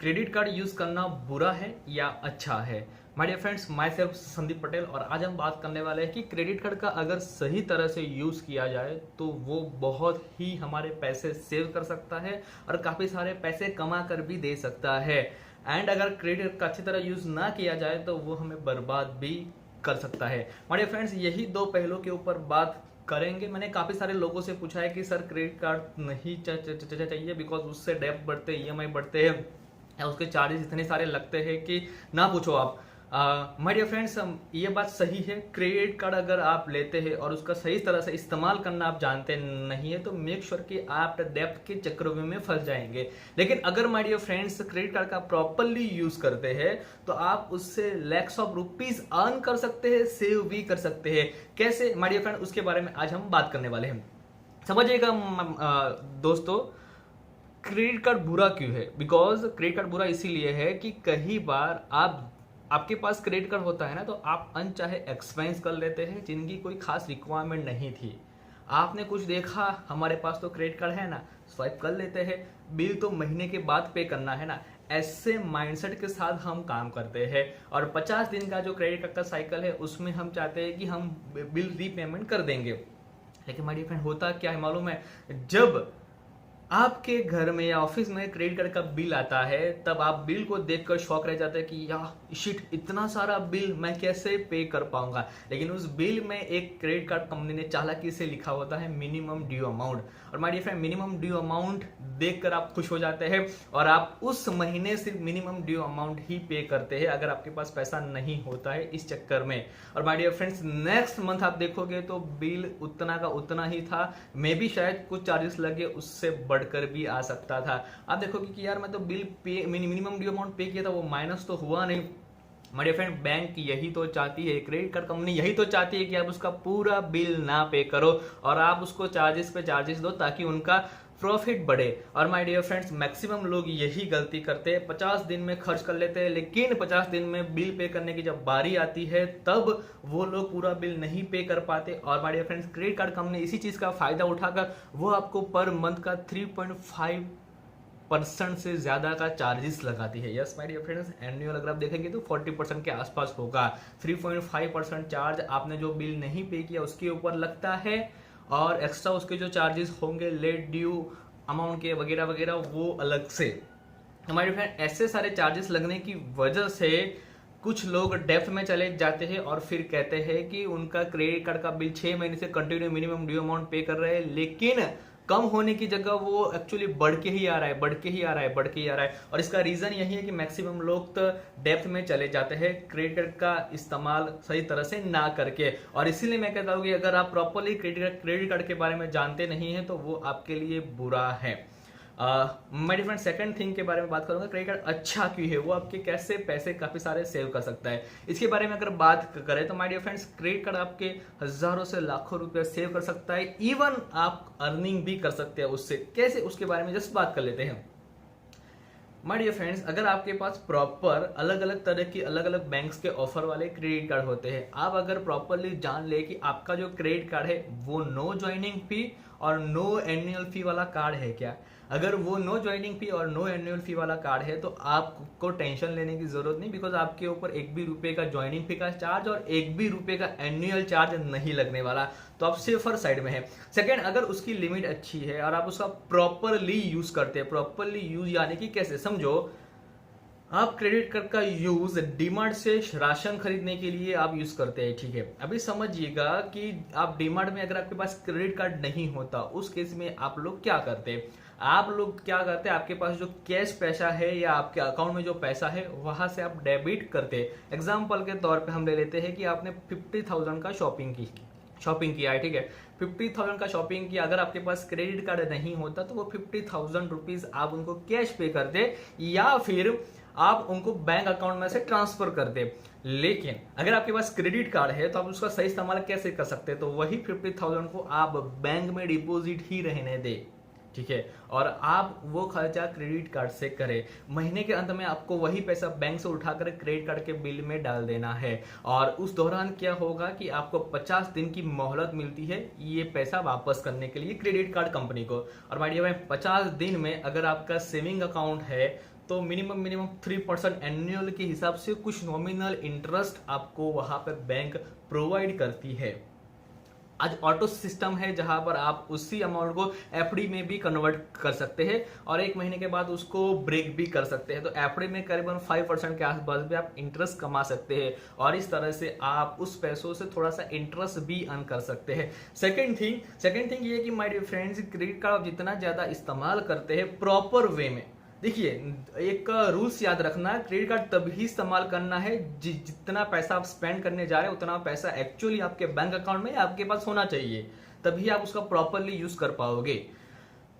Credit card use करना बुरा है या अच्छा है। My dear friends, myself Sandeep Patel और आज हम बात करने वाले हैं कि क्रेडिट कार्ड का अगर सही तरह से यूज किया जाए तो वो बहुत ही हमारे पैसे सेव कर सकता है और काफी सारे पैसे कमा कर भी दे सकता है। एंड अगर क्रेडिट का अच्छी तरह यूज ना किया जाए तो वो हमें बर्बाद भी कर सकता है। माय डियर फ्रेंड्स, यही दो पहलुओं के ऊपर बात करेंगे। मैंने काफी सारे लोगों से पूछा है कि सर क्रेडिट कार्ड नहीं चाहिए बिकॉज उससे डेब्ट बढ़ते, ईएमआई बढ़ते हैं या उसके चार्जेस इतने सारे लगते हैं कि ना पूछो आप। माय डियर फ्रेंड्स, ये बात सही है। क्रेडिट कार्ड अगर आप लेते हैं और उसका सही तरह से इस्तेमाल करना आप जानते नहीं है तो मेक श्योर कि आप डेब्ट के चक्रव्यूह में फंस जाएंगे। लेकिन अगर my dear friends credit card का प्रॉपरली यूज करते हैं तो आप उससे लैक्स ऑफ रुपीज अर्न कर सकते हैं, सेव भी कर सकते हैं। कैसे माय डियर फ्रेंड, उसके बारे में आज हम बात करने वाले हैं। समझिएगा दोस्तों, क्रेडिट कार्ड बुरा क्यों है? बिकॉज क्रेडिट कार्ड बुरा इसीलिए है कि कई बार आपके पास क्रेडिट कार्ड होता है ना, तो आप अनचाहे एक्सपेंस कर लेते हैं जिनकी कोई खास रिक्वायरमेंट नहीं थी। आपने कुछ देखा, हमारे पास तो क्रेडिट कार्ड है ना, स्वाइप कर लेते हैं, बिल तो महीने के बाद पे करना है ना। ऐसे माइंडसेट के साथ हम काम करते हैं और 50 दिन का जो क्रेडिट कार्ड का साइकिल है उसमें हम चाहते हैं कि हम बिल रीपेमेंट कर देंगे। लेकिन माय डियर फ्रेंड, होता क्या है मालूम है? जब आपके घर में या ऑफिस में क्रेडिट कार्ड का बिल आता है तब आप बिल को देखकर शॉक रह जाते हैं कि यार शिट, इतना सारा बिल मैं कैसे पे कर पाऊंगा। लेकिन उस बिल में एक क्रेडिट कार्ड कंपनी ने चालाकी से लिखा होता है मिनिमम ड्यू अमाउंट। और my dear friend, minimum due amount देखकर आप खुश हो जाते हैं और आप उस महीने सिर्फ मिनिमम ड्यू अमाउंट ही पे करते हैं अगर आपके पास पैसा नहीं होता है इस चक्कर में। और my dear friends, next month आप देखोगे तो बिल उतना का उतना ही था, मे भी शायद कुछ चार्जेस लगे, उससे बढ़कर भी आ सकता था। आप देखोगे कि यार मैं तो bill pay minimum due amount पे किया था, वो माइनस तो हुआ नहीं। माय डियर फ्रेंड, बैंक यही तो चाहती है, क्रेडिट कार्ड कंपनी यही तो चाहती है कि आप उसका पूरा बिल ना पे करो और आप उसको चार्जेस पे चार्जेस दो ताकि उनका प्रॉफिट बढ़े। और माय डियर फ्रेंड्स, मैक्सिमम लोग यही गलती करते हैं, 50 दिन में खर्च कर लेते हैं, लेकिन 50 दिन में बिल पे करने की जब बारी आती है तब वो लोग पूरा बिल नहीं पे कर पाते। और my dear friends, credit card company इसी चीज का फायदा उठाकर वो आपको पर मंथ का 3.5% से ज्यादा का चार्जेस लगाती है। Yes my dear friends, annual अगर आप देखेंगे तो 40% के आसपास होगा। 3.5% चार्ज आपने जो बिल नहीं पे किया उसके ऊपर लगता है और एक्स्ट्रा उसके जो चार्जेस होंगे लेट ड्यू अमाउंट के वगैरह वगैरह वो अलग से। हमारे फ्रेंड, ऐसे सारे चार्जेस लगने की वजह से कुछ लोग डेप्थ में चले जाते हैं और फिर कहते हैं कि उनका क्रेडिट कार्ड का बिल 6 महीने से कंटिन्यू मिनिमम ड्यू अमाउंट पे कर रहे हैं, लेकिन कम होने की जगह वो एक्चुअली बढ़ के ही आ रहा है। और इसका रीजन यही है कि मैक्सिमम लोग तो डेप्थ में चले जाते हैं क्रेडिट कार्ड का इस्तेमाल सही तरह से ना करके। और इसीलिए मैं कहता हूं कि अगर आप प्रॉपरली क्रेडिट कार्ड के बारे में जानते नहीं है तो वो आपके लिए बुरा है। मैं डिफरेंट सेकंड थिंग के बारे में बात करूंगा, क्रेडिट कार्ड अच्छा क्यों है, वो आपके कैसे पैसे काफी सारे सेव कर सकता है। इसके बारे में अगर बात करें तो my dear friends, credit card आपके हजारों से लाखों रुपए सेव कर सकता है, इवन आप अर्निंग भी कर सकते हैं उससे। कैसे, उसके बारे में जस्ट बात कर लेते हैं। माय डियर फ्रेंड्स, अगर आपके पास प्रॉपर अलग अलग तरह की अलग अलग बैंक्स के ऑफर वाले क्रेडिट कार्ड होते हैं, आप अगर प्रॉपरली जान ले कि आपका जो क्रेडिट कार्ड है वो नो ज्वाइनिंग फी और नो एनुअल फी वाला कार्ड है क्या, अगर वो नो ज्वाइनिंग फी और नो एनुअल फी वाला कार्ड है तो आपको टेंशन लेने की जरूरत नहीं, बिकॉज आपके ऊपर एक भी रुपए का ज्वाइनिंग फी का चार्ज और एक भी रुपए का एनुअल चार्ज नहीं लगने वाला, तो आप सेफर साइड में है। सेकेंड, अगर उसकी लिमिट अच्छी है और आप उसका प्रॉपरली यूज करते हैं, प्रॉपरली यूज यानी कि कैसे समझो, आप क्रेडिट कार्ड का यूज डीमार्ट से राशन खरीदने के लिए आप यूज करते हैं, ठीक है। अभी समझिएगा कि आप डीमार्ट में अगर आपके पास क्रेडिट कार्ड नहीं होता उस केस में आप लोग क्या करते हैं? आपके पास जो कैश पैसा है या आपके अकाउंट में जो पैसा है वहां से आप डेबिट करते हैं। एग्जाम्पल के तौर पे हम ले लेते हैं कि आपने 50,000 का शॉपिंग किया है, ठीक है। 50,000 का शॉपिंग किया, अगर आपके पास क्रेडिट कार्ड नहीं होता तो वो 50,000 रुपीज आप उनको कैश पे करते या फिर आप उनको बैंक अकाउंट में से ट्रांसफर कर दे। लेकिन अगर आपके पास क्रेडिट कार्ड है तो आप उसका सही इस्तेमाल कैसे कर सकते हैं? तो वही 50,000 को आप बैंक में डिपॉजिट ही रहने दे, ठीक है, और आप वो खर्चा क्रेडिट कार्ड से करें। महीने के अंत में आपको वही पैसा बैंक से उठाकर क्रेडिट कार्ड के बिल में डाल देना है और उस दौरान क्या होगा कि आपको 50 दिन की मोहलत मिलती है ये पैसा वापस करने के लिए क्रेडिट कार्ड कंपनी को। और माय डियर भाई, 50 दिन में अगर आपका सेविंग अकाउंट है तो मिनिमम 3% एनुअल के हिसाब से कुछ नॉमिनल इंटरेस्ट आपको वहां पर बैंक प्रोवाइड करती है। आज ऑटो सिस्टम है जहां पर आप उसी अमाउंट को एफडी में भी कन्वर्ट कर सकते हैं और 1 महीने के बाद उसको ब्रेक भी कर सकते हैं। तो एफडी में करीबन 5% के आसपास भी आप इंटरेस्ट कमा सकते हैं और इस तरह से आप उस पैसों से थोड़ा सा इंटरेस्ट भी अर्न कर सकते हैं। सेकेंड थिंग ये कि my dear friends, credit card आप जितना ज्यादा इस्तेमाल करते हैं प्रॉपर वे में, देखिए एक रूल्स याद रखना, क्रेडिट कार्ड तभी इस्तेमाल करना है जितना पैसा आप स्पेंड करने जा रहे हैं उतना पैसा एक्चुअली आपके बैंक अकाउंट में आपके पास होना चाहिए, तभी आप उसका प्रॉपरली यूज कर पाओगे।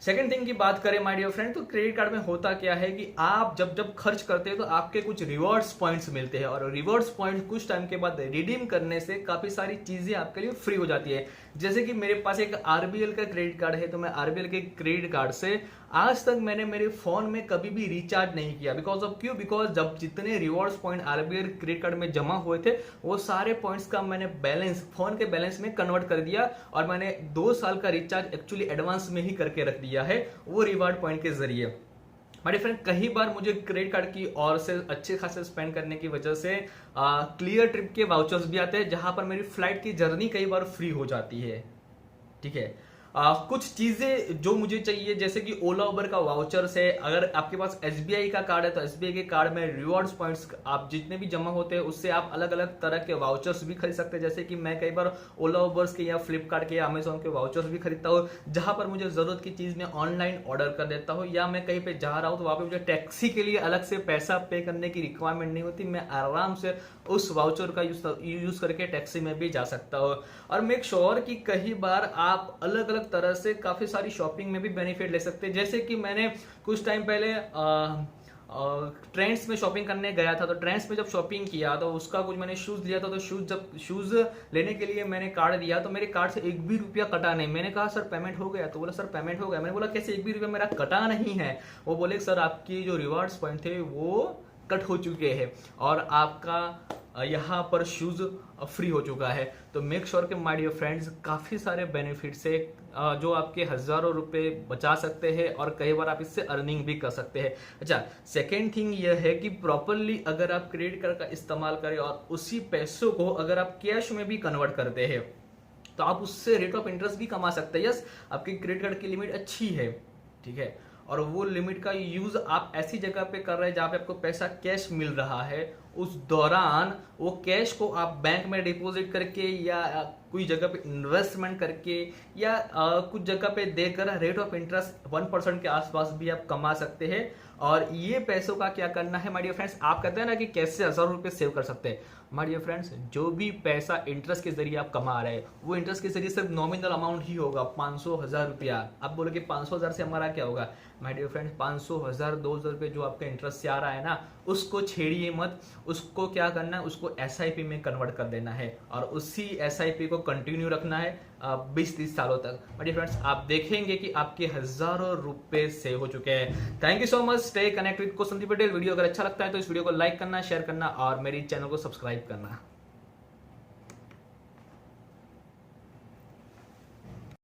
सेकेंड थिंग की बात करें माय डियर फ्रेंड, तो क्रेडिट कार्ड में होता क्या है कि आप जब खर्च करते हैं तो आपके कुछ रिवॉर्ड्स पॉइंट्स मिलते हैं और रिवॉर्ड्स पॉइंट कुछ टाइम के बाद रिडीम करने से काफी सारी चीजें आपके लिए फ्री हो जाती है। जैसे कि मेरे पास एक आरबीएल का क्रेडिट कार्ड है, तो मैं आरबीएल के क्रेडिट कार्ड से आज तक मैंने मेरे फोन में कभी भी रिचार्ज नहीं किया। बिकॉज जब जितने rewards point RBL credit card में जमा हुए थे वो सारे पॉइंट्स का मैंने बैलेंस फोन के बैलेंस में कन्वर्ट कर दिया और मैंने 2 साल का रिचार्ज एक्चुअली एडवांस में ही करके रख दिया है वो रिवार्ड पॉइंट के जरिए। मेरे फ्रेंड, कई बार मुझे क्रेडिट कार्ड की और से अच्छे खासे स्पेंड करने की वजह से क्लियर ट्रिप के वाउचर्स भी आते हैं जहां पर मेरी फ्लाइट की जर्नी कई बार फ्री हो जाती है। ठीक है, कुछ चीजें जो मुझे चाहिए जैसे कि ओला उबर का वाउचर्स है, अगर आपके पास एसबीआई का कार्ड है तो एसबीआई के कार्ड में रिवॉर्ड्स पॉइंट्स आप जितने भी जमा होते हैं उससे आप अलग अलग तरह के वाउचर्स भी खरीद सकते हैं। जैसे कि मैं कई बार ओला उबर्स के या फ्लिपकार्ट के या अमेजोन के वाउचर्स भी खरीदता हूँ, जहां पर मुझे जरूरत की चीज मैं ऑनलाइन ऑर्डर कर देता हूँ या मैं कहीं पे जा रहा हूँ तो वहां पे मुझे टैक्सी के लिए अलग से पैसा पे करने की रिक्वायरमेंट नहीं होती, मैं आराम से उस वाउचर का यूज करके टैक्सी में भी जा सकता हूँ। और मेक श्योर कि कई बार आप अलग अलग तरह से काफी सारी शॉपिंग में भी बेनिफिट ले सकते हैं। जैसे कि मैंने कुछ टाइम पहले ट्रेंड्स में शॉपिंग करने गया था, तो ट्रेंड्स में जब शॉपिंग किया तो उसका कुछ मैंने शूज लिया था, तो शूज लेने के लिए मैंने कार्ड दिया तो मेरे कार्ड से 1 भी रुपया कटा नहीं। मैंने कहा सर पेमेंट हो गया, तो बोला सर पेमेंट हो गया। मैंने बोला कैसे 1 भी रुपया मेरा कटा नहीं है? वो बोले सर आपकी जो रिवार्ड्स पॉइंट थे वो कट हो चुके हैं और आपका यहाँ पर शूज फ्री हो चुका है। तो मेक श्योर कि माय डियर फ्रेंड्स, काफी सारे बेनिफिट से जो आपके हजारों रुपए बचा सकते हैं और कई बार आप इससे अर्निंग भी कर सकते हैं। अच्छा, सेकेंड थिंग यह है कि प्रॉपरली अगर आप क्रेडिट कार्ड का इस्तेमाल करें और उसी पैसों को अगर आप कैश में भी कन्वर्ट करते हैं तो आप उससे रेट ऑफ इंटरेस्ट भी कमा सकते हैं। यस, आपकी क्रेडिट कार्ड की लिमिट अच्छी है, ठीक है, और वो लिमिट का यूज आप ऐसी जगह पे कर रहे हैं जहां पे आपको पैसा कैश मिल रहा है, उस दौरान वो कैश को आप बैंक में डिपॉजिट करके या कोई जगह पे इन्वेस्टमेंट करके या कुछ जगह पे देकर रेट ऑफ इंटरेस्ट 1% के आसपास भी आप कमा सकते हैं। और ये पैसों का क्या करना है माय डियर फ्रेंड्स, आप कहते हैं ना कि कैसे 1000 रुपए सेव कर सकते हैं। माय डियर फ्रेंड्स, जो भी पैसा इंटरेस्ट के जरिए आप कमा रहे हैं वो इंटरेस्ट के जरिए सिर्फ नॉमिनल अमाउंट ही होगा, 500,000 रुपया। आप बोलोगे 500,000 से हमारा क्या होगा? माय डियर फ्रेंड्स, 500,000 2,000 रुपए जो आपका इंटरेस्ट से आ रहा है ना, उसको छेड़िए मत। उसको क्या करना है, उसको एसआईपी में कन्वर्ट कर देना है और उसी एसआईपी को कंटिन्यू रखना है 20-30 सालों तक। माय डियर फ्रेंड्स, आप देखेंगे कि आपके हजारों रुपए सेव हो चुके हैं। Thank you so much. Stay connect with को संदीप पटेल। वीडियो अगर अच्छा लगता है तो इस वीडियो को लाइक करना, शेयर करना और मेरी चैनल को सब्सक्राइब करना।